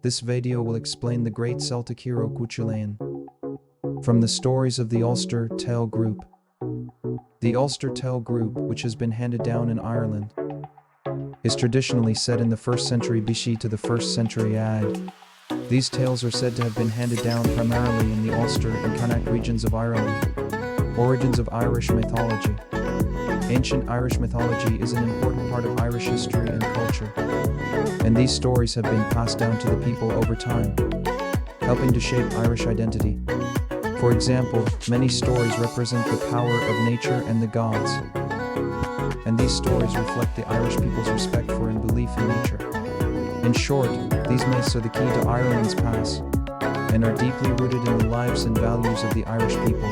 This video will explain the great Celtic hero Cú Chulainn from the stories of the Ulster Tale group. The Ulster Tale group, which has been handed down in Ireland, is traditionally set in the 1st century BC to the 1st century AD. These tales are said to have been handed down primarily in the Ulster and Connacht regions of Ireland. Origins of Irish mythology. Ancient Irish mythology is an important part of Irish history and culture, and these stories have been passed down to the people over time, helping to shape Irish identity. For example, many stories represent the power of nature and the gods, and these stories reflect the Irish people's respect for and belief in nature. In short, these myths are the key to Ireland's past, and are deeply rooted in the lives and values of the Irish people.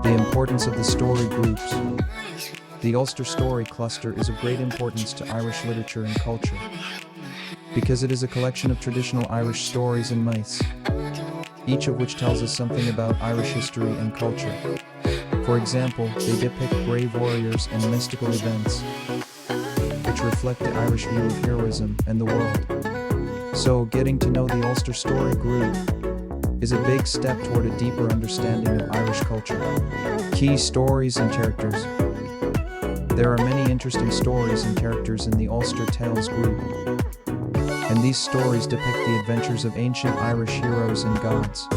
The importance of the story groups. The Ulster Story Cluster is of great importance to Irish literature and culture, because it is a collection of traditional Irish stories and myths, each of which tells us something about Irish history and culture. For example, they depict brave warriors and mystical events, which reflect the Irish view of heroism and the world. So, getting to know the Ulster Story group is a big step toward a deeper understanding of Irish culture. Key stories and characters. There are many interesting stories and characters in the Ulster Tales group, and these stories depict the adventures of ancient Irish heroes and gods,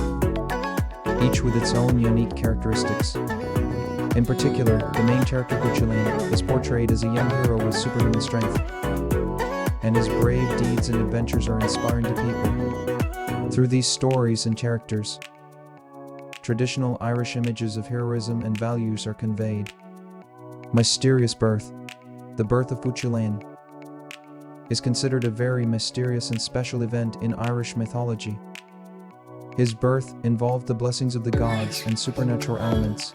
each with its own unique characteristics. In particular, the main character Cú Chulainn is portrayed as a young hero with superhuman strength, and his brave deeds and adventures are inspiring to people. Through these stories and characters, traditional Irish images of heroism and values are conveyed. Mysterious birth. The birth of Cú Chulainn is considered a very mysterious and special event in Irish mythology. His birth involved the blessings of the gods and supernatural elements,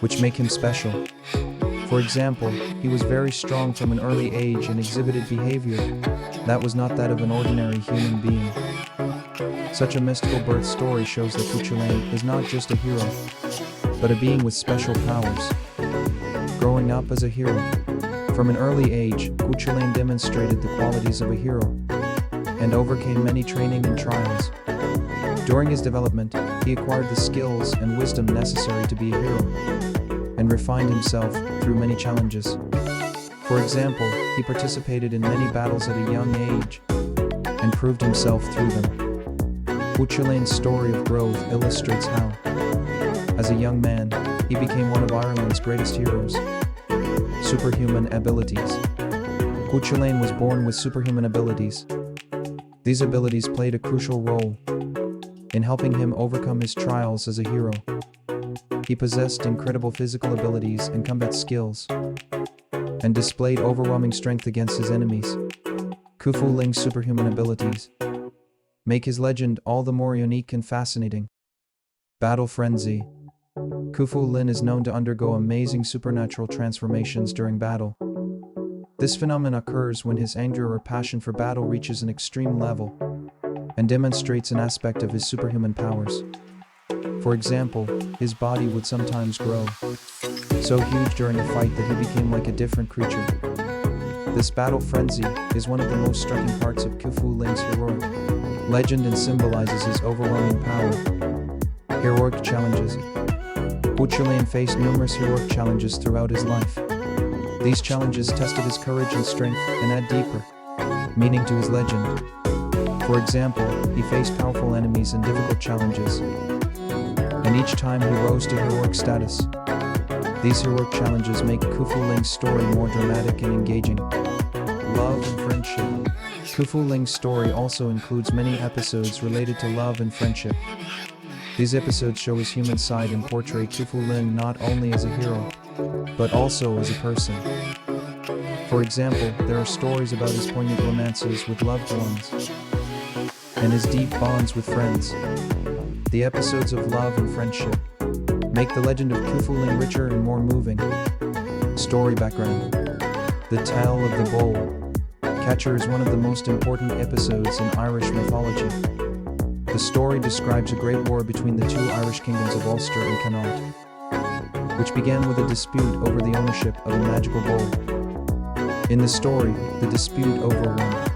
which make him special. For example, he was very strong from an early age and exhibited behavior that was not that of an ordinary human being. Such a mystical birth story shows that Cú Chulainn is not just a hero, but a being with special powers. Growing up as a hero. From an early age, Cú Chulainn demonstrated the qualities of a hero and overcame many training and trials. During his development, he acquired the skills and wisdom necessary to be a hero and refined himself through many challenges. For example, he participated in many battles at a young age and proved himself through them. Cú Chulainn's story of growth illustrates how, as a young man, he became one of Ireland's greatest heroes. Superhuman abilities. Cú Chulainn was born with superhuman abilities. These abilities played a crucial role in helping him overcome his trials as a hero. He possessed incredible physical abilities and combat skills, and displayed overwhelming strength against his enemies. Cú Chulainn's superhuman abilities make his legend all the more unique and fascinating. Battle frenzy. Cú Chulainn is known to undergo amazing supernatural transformations during battle. This phenomenon occurs when his anger or passion for battle reaches an extreme level and demonstrates an aspect of his superhuman powers. For example, his body would sometimes grow so huge during a fight that he became like a different creature. This battle frenzy is one of the most striking parts of Cú Chulainn's heroic legend and symbolizes his overwhelming power. Heroic challenges. Cú Chulainn faced numerous heroic challenges throughout his life. These challenges tested his courage and strength and add deeper meaning to his legend. For example, he faced powerful enemies and difficult challenges, and each time he rose to heroic status. These heroic challenges make Cú Chulainn's story more dramatic and engaging. Love and friendship. Cú Chulainn's story also includes many episodes related to love and friendship. These episodes show his human side and portray Cú Chulainn not only as a hero, but also as a person. For example, there are stories about his poignant romances with loved ones and his deep bonds with friends. The episodes of love and friendship make the legend of Cú Chulainn richer and more moving. Story background. The Tale of the Bull Catcher is one of the most important episodes in Irish mythology. The story describes a great war between the two Irish kingdoms of Ulster and Connacht, which began with a dispute over the ownership of a magical bull. In the story, the dispute over one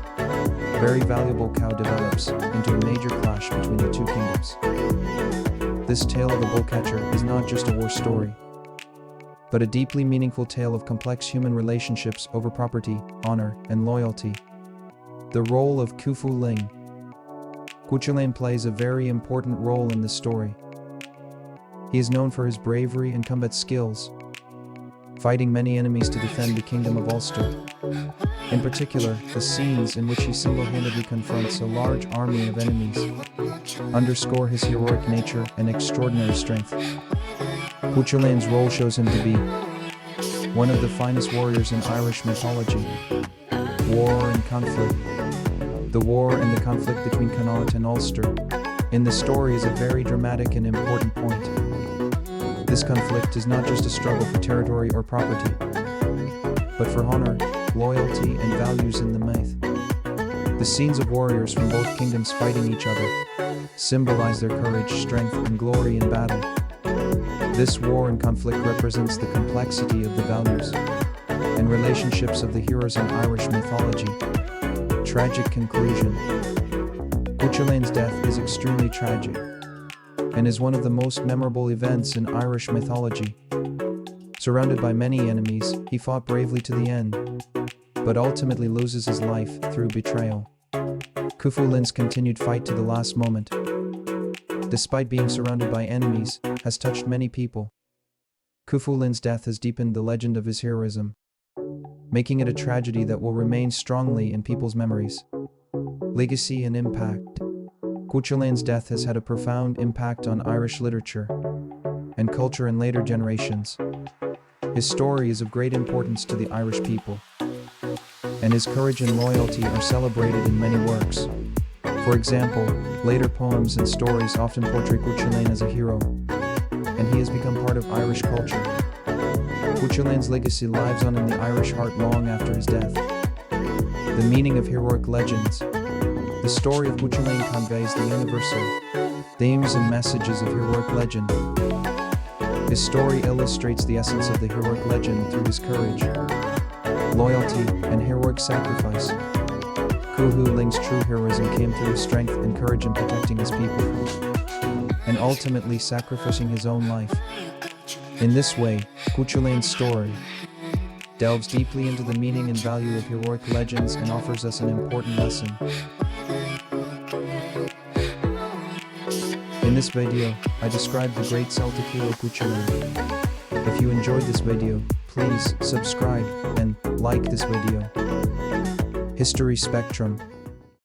very valuable cow develops into a major clash between the two kingdoms. This tale of the bull catcher is not just a war story, but a deeply meaningful tale of complex human relationships over property, honor, and loyalty. The role of Cú Chulainn. Cú Chulainn plays a very important role in this story. He is known for his bravery and combat skills, fighting many enemies to defend the Kingdom of Ulster. In particular, the scenes in which he single-handedly confronts a large army of enemies underscore his heroic nature and extraordinary strength. Cú Chulainn's role shows him to be one of the finest warriors in Irish mythology. War and conflict. The war and the conflict between Connacht and Ulster in the story is a very dramatic and important point. This conflict is not just a struggle for territory or property, but for honor, loyalty, and values in the myth. The scenes of warriors from both kingdoms fighting each other symbolize their courage, strength, and glory in battle. This war and conflict represents the complexity of the values and relationships of the heroes in Irish mythology. Tragic conclusion. Cú Chulainn's death is extremely tragic and is one of the most memorable events in Irish mythology. Surrounded by many enemies, he fought bravely to the end, but ultimately loses his life through betrayal. Cú Chulainn's continued fight to the last moment, despite being surrounded by enemies, has touched many people. Cú Chulainn's death has deepened the legend of his heroism, making it a tragedy that will remain strongly in people's memories. Legacy and impact. Cú Chulainn's death has had a profound impact on Irish literature and culture in later generations. His story is of great importance to the Irish people, and his courage and loyalty are celebrated in many works. For example, later poems and stories often portray Cú Chulainn as a hero, and he has become part of Irish culture. Cú Chulainn's legacy lives on in the Irish heart long after his death. The meaning of heroic legends. The story of Cú Chulainn conveys the universal themes and messages of heroic legend. His story illustrates the essence of the heroic legend through his courage, loyalty, and heroic sacrifice. Cú Chulainn's true heroism came through his strength and courage in protecting his people, and ultimately sacrificing his own life. In this way, Cú Chulainn's story delves deeply into the meaning and value of heroic legends and offers us an important lesson. In this video, I described the great Celtic hero Cú Chulainn. If you enjoyed this video, please subscribe and like this video. History Spectrum.